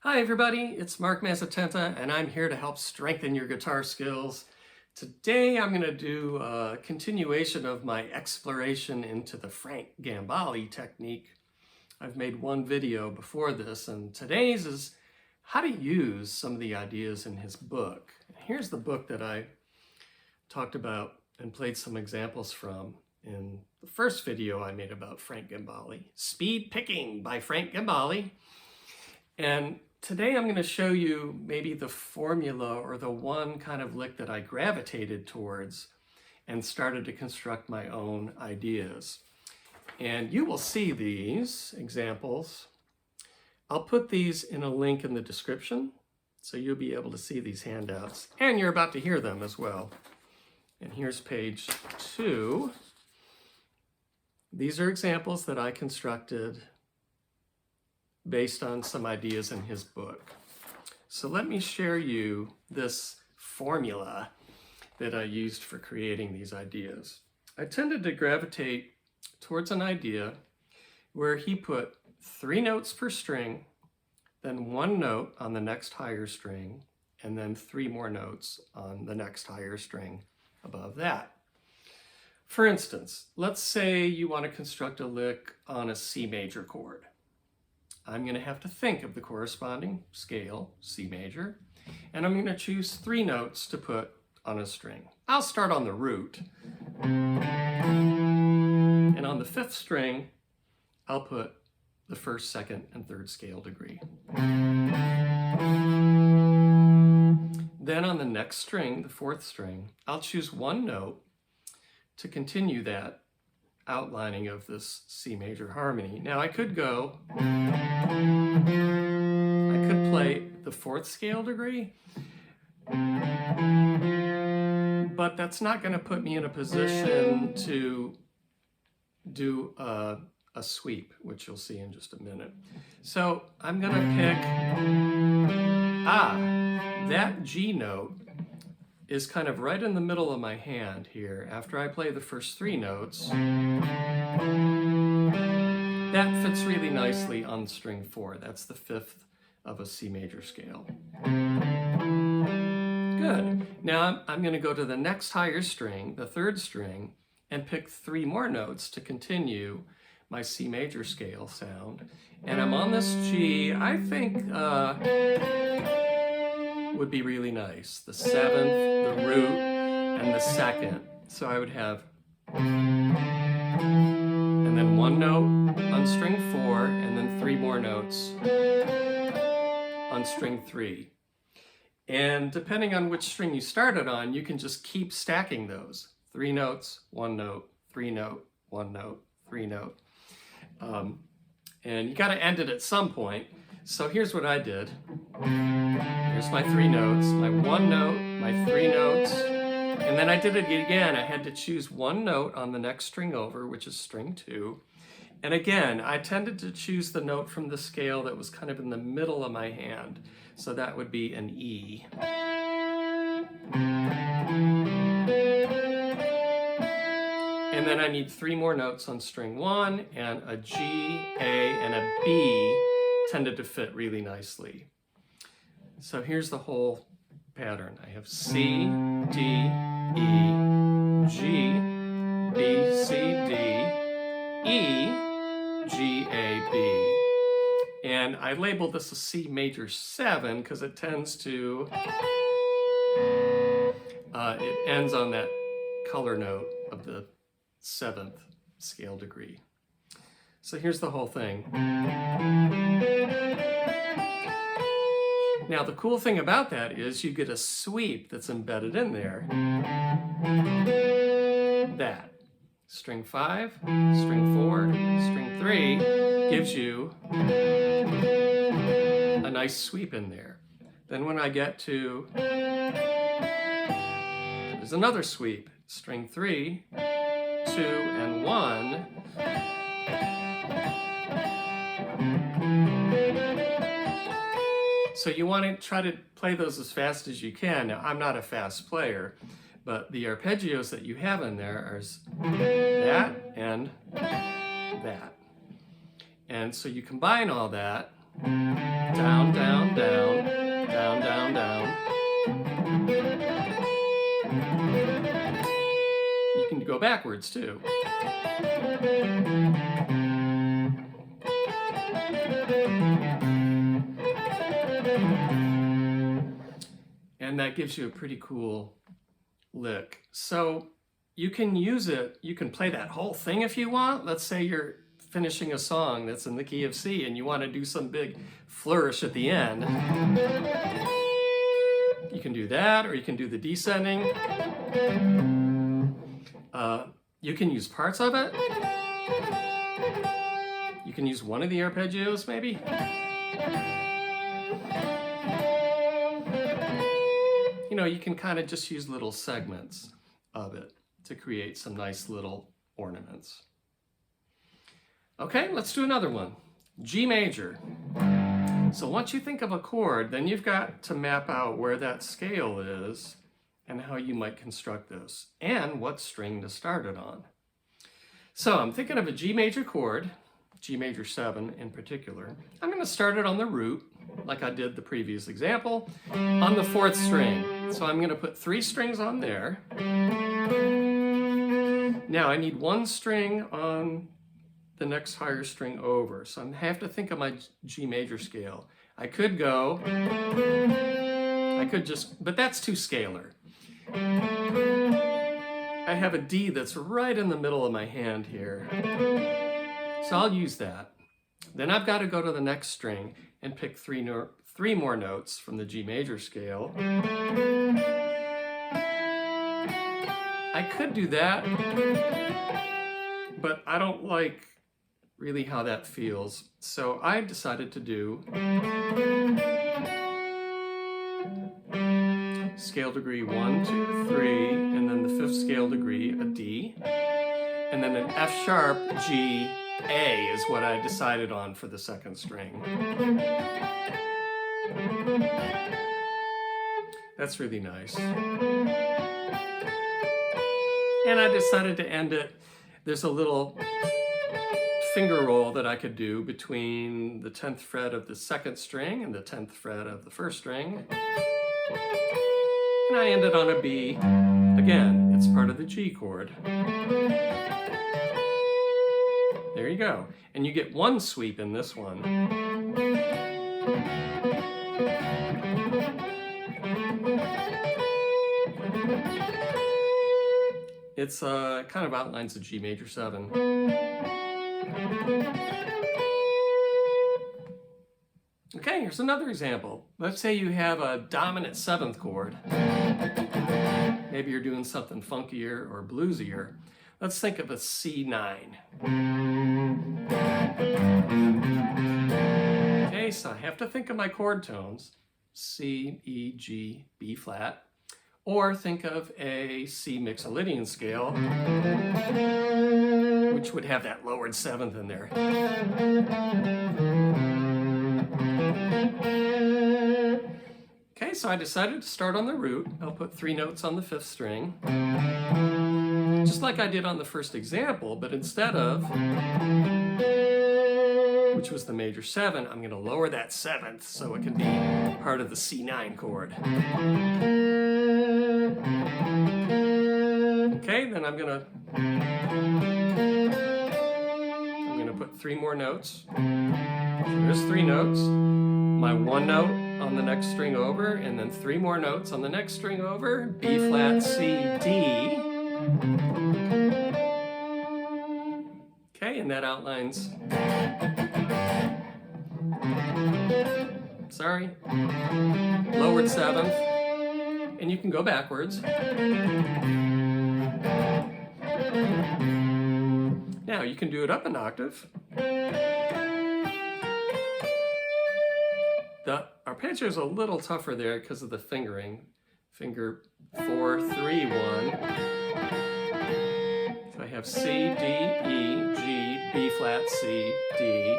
Hi everybody, it's Mark Mazzatenta and I'm here to help strengthen your guitar skills. Today I'm going to do a continuation of my exploration into the Frank Gambale technique. I've made one video before this, and today's is how to use some of the ideas in his book. Here's the book that I talked about and played some examples from in the first video I made about Frank Gambale, Speed Picking by Frank Gambale. And today I'm going to show you maybe the formula or the one kind of lick that I gravitated towards and started to construct my own ideas. And you will see these examples. I'll put these in a link in the description, so you'll be able to see these handouts, and you're about to hear them as well. And here's page 2. These are examples that I constructed based on some ideas in his book. So let me share you this formula that I used for creating these ideas. I tended to gravitate towards an idea where he put 3 notes per string, then 1 note on the next higher string, and then 3 more notes on the next higher string above that. For instance, let's say you want to construct a lick on a C major chord. I'm going to have to think of the corresponding scale, C major, and I'm going to choose 3 notes to put on a string. I'll start on the root, and on the 5th string, I'll put the 1st, 2nd, and 3rd scale degree. Then on the next string, the 4th string, I'll choose 1 note to continue that outlining of this C major harmony. Now I could play the 4th scale degree, but that's not going to put me in a position to do a sweep, which you'll see in just a minute. So I'm going to pick, that G note is kind of right in the middle of my hand here. After I play the first 3 notes, that fits really nicely on string 4. That's the 5th of a C major scale. Good. Now I'm going to go to the next higher string, the 3rd string, and pick 3 more notes to continue my C major scale sound. And I'm on this G, I think would be really nice. The 7th, the root, and the 2nd. So I would have, and then 1 note on string 4, and then 3 more notes on string 3. And depending on which string you started on, you can just keep stacking those. 3 notes, 1 note, 3 note, 1 note, 3 note. And you got to end it at some point. So here's what I did. Here's my 3 notes, my 1 note, my 3 notes, and then I did it again. I had to choose 1 note on the next string over, which is string 2. And again, I tended to choose the note from the scale that was kind of in the middle of my hand. So that would be an E. And then I need 3 more notes on string 1, and a G, A, and a B tended to fit really nicely. So here's the whole pattern. I have C, D, E, G, B, C, D, E, G, A, B. And I labeled this a C major 7 because it tends to, it ends on that color note of the 7th scale degree. So here's the whole thing. Now the cool thing about that is you get a sweep that's embedded in there. That. String 5, string 4, string 3 gives you a nice sweep in there. Then when I get to, there's another sweep. String 3, 2, and 1. So you want to try to play those as fast as you can. Now, I'm not a fast player, but the arpeggios that you have in there are that and that. And so you combine all that, down, down, go backwards too. And that gives you a pretty cool lick. So you can use it, you can play that whole thing if you want. Let's say you're finishing a song that's in the key of C and you want to do some big flourish at the end. You can do that, or you can do the descending. You can use parts of it. You can use one of the arpeggios maybe. You know, you can kind of just use little segments of it to create some nice little ornaments. Okay, let's do another one. G major. So once you think of a chord, then you've got to map out where that scale is and how you might construct this and what string to start it on. So I'm thinking of a G major chord, G major 7 in particular. I'm going to start it on the root, like I did the previous example, on the 4th string. So I'm going to put 3 strings on there. Now I need 1 string on the next higher string over. So I have to think of my G major scale. I could just, but that's too scalar. I have a D that's right in the middle of my hand here. So I'll use that. Then I've got to go to the next string and pick 3 more notes from the G major scale. I could do that, but I don't like really how that feels. So I decided to do scale degree 1, 2, 3, and then the 5th scale degree, a D, and then an F sharp G A is what I decided on for the 2nd string. That's really nice. And I decided to end it. There's a little finger roll that I could do between the 10th fret of the 2nd string and the 10th fret of the 1st string. And I ended on a B. Again, it's part of the G chord. There you go. And you get 1 sweep in this one. It's kind of outlines the G major 7. Okay, here's another example. Let's say you have a dominant 7th chord. Maybe you're doing something funkier or bluesier. Let's think of a C9. Okay, so I have to think of my chord tones. C, E, G, B flat. Or think of a C Mixolydian scale, which would have that lowered 7th in there. Okay, so I decided to start on the root. I'll put 3 notes on the 5th string, just like I did on the first example, but instead of, which was the major 7, I'm going to lower that 7th so it can be part of the C9 chord. Okay, then I'm gonna put 3 more notes. So there's 3 notes. My 1 note on the next string over, and then 3 more notes on the next string over. B flat, C, D. Okay, and that outlines. Sorry. Lowered 7th. And you can go backwards. Now you can do it up an octave. The arpeggio is a little tougher there because of the fingering. Finger 4, 3, 1. So I have C, D, E, G, B flat, C, D.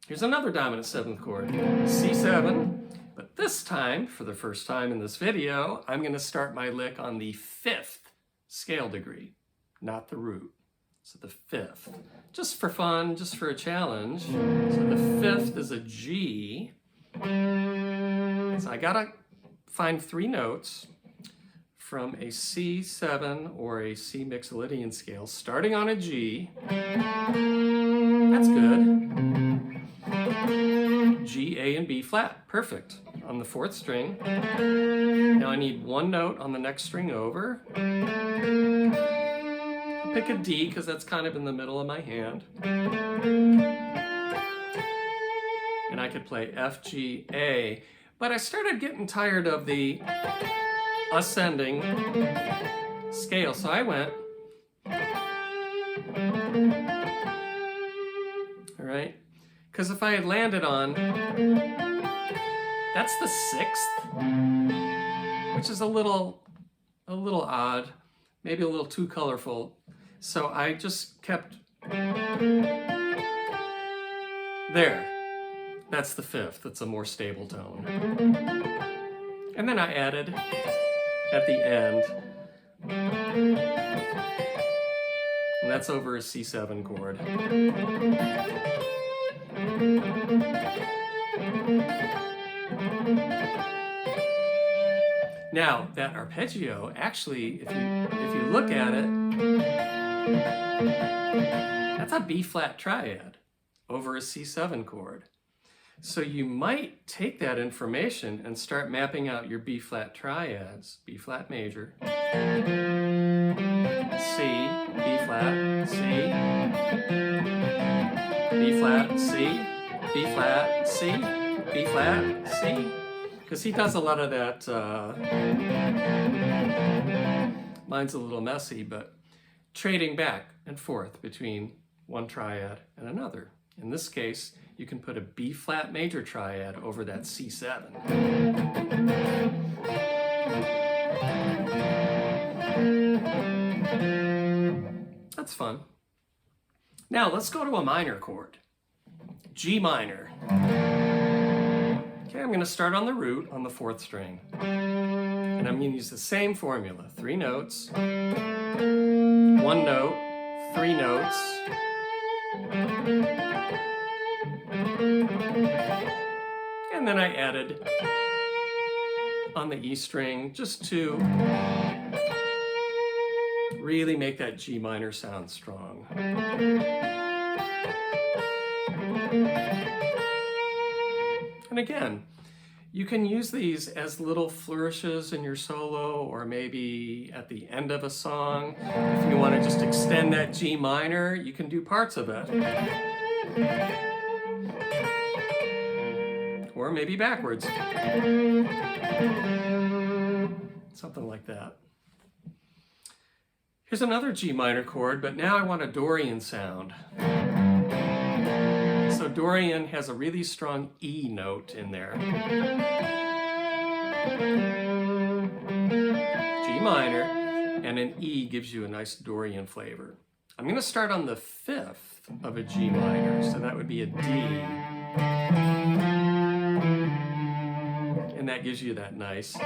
Here's another dominant 7th chord, C7, but this time, for the first time in this video, I'm going to start my lick on the 5th scale degree, not the root. So the 5th, just for fun, just for a challenge. So the 5th is a G. So I gotta find 3 notes from a C7 or a C Mixolydian scale, starting on a G. That's good. G, A, and B flat, perfect, on the 4th string. Now I need 1 note on the next string over. I'll pick a D because that's kind of in the middle of my hand. And I could play F, G, A, but I started getting tired of the ascending scale, so I went, all right, because if I had landed on, that's the 6th, which is a little odd, maybe a little too colorful, so I just kept there. That's the 5th, it's a more stable tone. And then I added at the end, and that's over a C7 chord. Now, that arpeggio, actually, if you look at it, that's a B flat triad over a C7 chord. So you might take that information and start mapping out your B flat triads. B flat major, C, B flat, C, B flat, C, B flat, C, B flat, C. Because he does a lot of that, mine's a little messy, but trading back and forth between one triad and another. In this case, you can put a B flat major triad over that C7. That's fun. Now let's go to a minor chord. G minor. Okay, I'm going to start on the root on the 4th string. And I'm going to use the same formula. 3 notes, 1 note, 3 notes, and then I added on the E string just to really make that G minor sound strong. And again, you can use these as little flourishes in your solo, or maybe at the end of a song. If you want to just extend that G minor, you can do parts of it. Or maybe backwards. Something like that. Here's another G minor chord, but now I want a Dorian sound. So Dorian has a really strong E note in there. G minor, and an E gives you a nice Dorian flavor. I'm going to start on the 5th of a G minor, so that would be a D. And that gives you that nice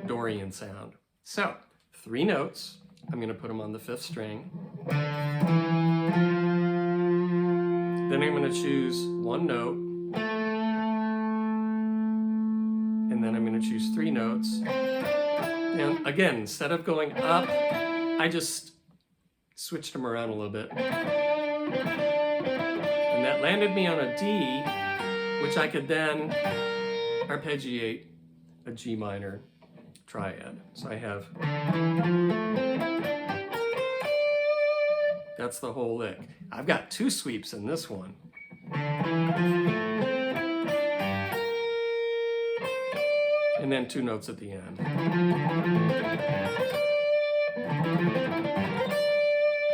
Dorian sound. So, 3 notes. I'm going to put them on the 5th string. Then I'm going to choose 1 note. And then I'm going to choose 3 notes. And again, instead of going up, I just switched them around a little bit. And that landed me on a D, which I could then arpeggiate a G minor triad. So I have, that's the whole lick. I've got 2 sweeps in this one. And then 2 notes at the end.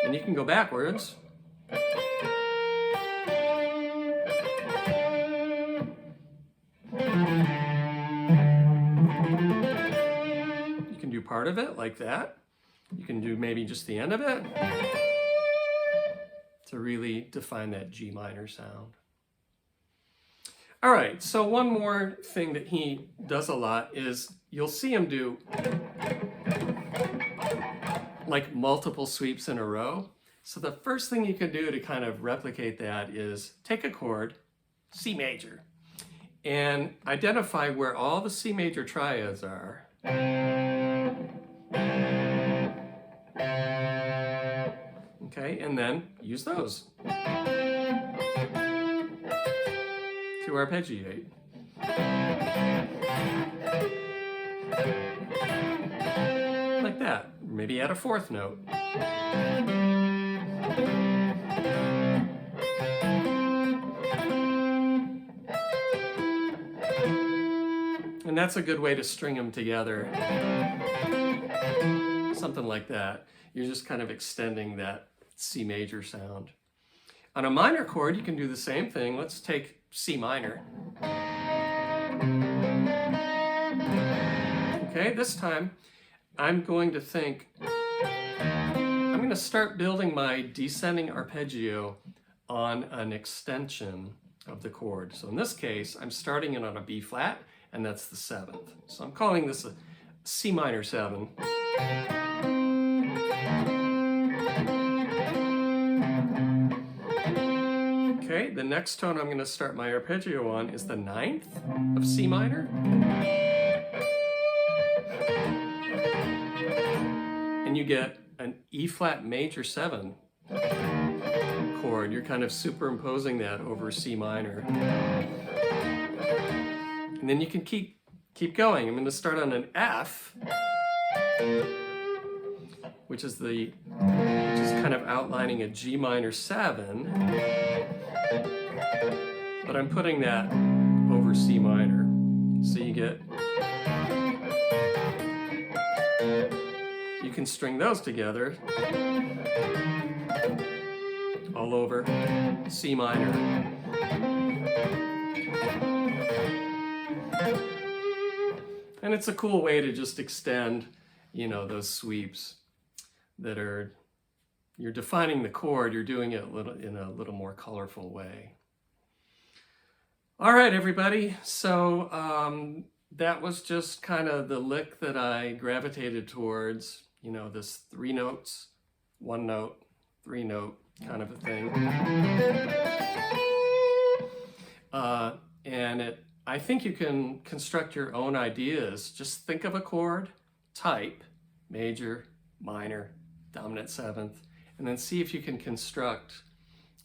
And you can go backwards. You can do part of it like that. You can do maybe just the end of it to really define that G minor sound. All right, so one more thing that he does a lot is you'll see him do like multiple sweeps in a row. So the first thing you can do to kind of replicate that is take a chord, C major, and identify where all the C major triads are. Okay, and then use those to arpeggiate. Like that. Maybe add a fourth note. And that's a good way to string them together. Something like that. You're just kind of extending that C major sound. On a minor chord, you can do the same thing. Let's take C minor. Okay, this time I'm going to start building my descending arpeggio on an extension of the chord. So in this case, I'm starting it on a B flat, and that's the 7th. So I'm calling this a C minor 7. Okay, the next tone I'm going to start my arpeggio on is the 9th of C minor. And you get an E flat major 7 chord. You're kind of superimposing that over C minor. And then you can keep going. I'm going to start on an F, which is kind of outlining a G minor 7, but I'm putting that over C minor. So you can string those together all over C minor. And it's a cool way to just extend, those sweeps that you're defining the chord, you're doing it in a little more colorful way. All right, everybody. So that was just kind of the lick that I gravitated towards, this 3 notes, 1 note, 3 note kind of a thing. I think you can construct your own ideas. Just think of a chord, type major, minor, dominant 7th, and then see if you can construct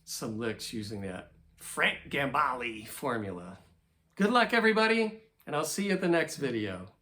some licks using that Frank Gambale formula. Good luck, everybody, and I'll see you at the next video.